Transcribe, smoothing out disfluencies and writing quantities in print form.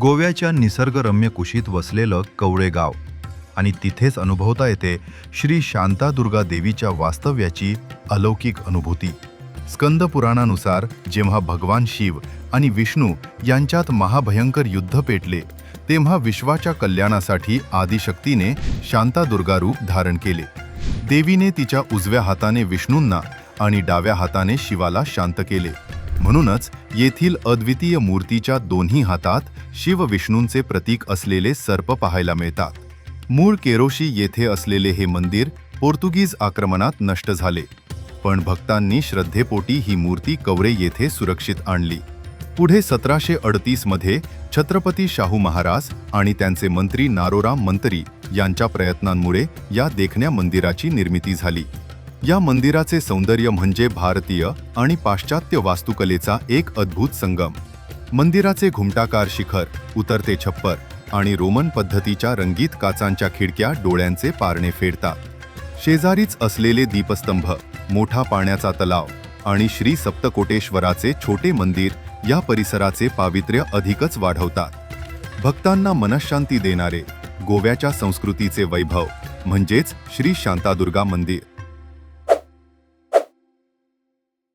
गोव्याच्या निसर्गरम्य कुशीत वसलेलं कवळे गाव आणि तिथेच अनुभवता येते श्री शांतादुर्गा देवीच्या वास्तव्याची अलौकिक अनुभूती. स्कंद पुराणानुसार जेव्हा भगवान शिव आणि विष्णू यांच्यात महाभयंकर युद्ध पेटले तेव्हा विश्वाच्या कल्याणासाठी आदिशक्तीने शांतादुर्गा रूप धारण केले. देवीने तिच्या उजव्या हाताने विष्णूंना आणि डाव्या हाताने शिवाला शांत केले. म्हणूनच येथील अद्वितीय मूर्तीच्या दोन्ही हातात शिव विष्णूंचे प्रतीक असलेले सर्प पाहायला मिळतात. मूळ केरोशी येथे असलेले हे मंदिर पोर्तुगीज आक्रमणात नष्ट झाले, पण भक्तांनी श्रद्धेपोटी ही मूर्ती कवरे येथे सुरक्षित आणली. पुढे 1738 मध्ये छत्रपती शाहू महाराज आणि त्यांचे मंत्री नारोराम मंतरी यांच्या प्रयत्नांमुळे या देखण्या मंदिराची निर्मिती झाली. या मंदिराचे सौंदर्य म्हणजे भारतीय आणि पाश्चात्य वास्तुकलेचा एक अद्भुत संगम. मंदिराचे घुमटाकार शिखर, उतरते छप्पर आणि रोमन पद्धतीच्या रंगीत काचांच्या खिडक्या डोळ्यांचे पारणे फेडतात. शेजारीच असलेले दीपस्तंभ, मोठा पाण्याचा तलाव आणि श्री सप्तकोटेश्वराचे छोटे मंदिर या परिसराचे पावित्र्य अधिकच वाढवतात. भक्तांना मनःशांती देणारे गोव्याच्या संस्कृतीचे वैभव म्हणजेच श्री शांतादुर्गा मंदिर.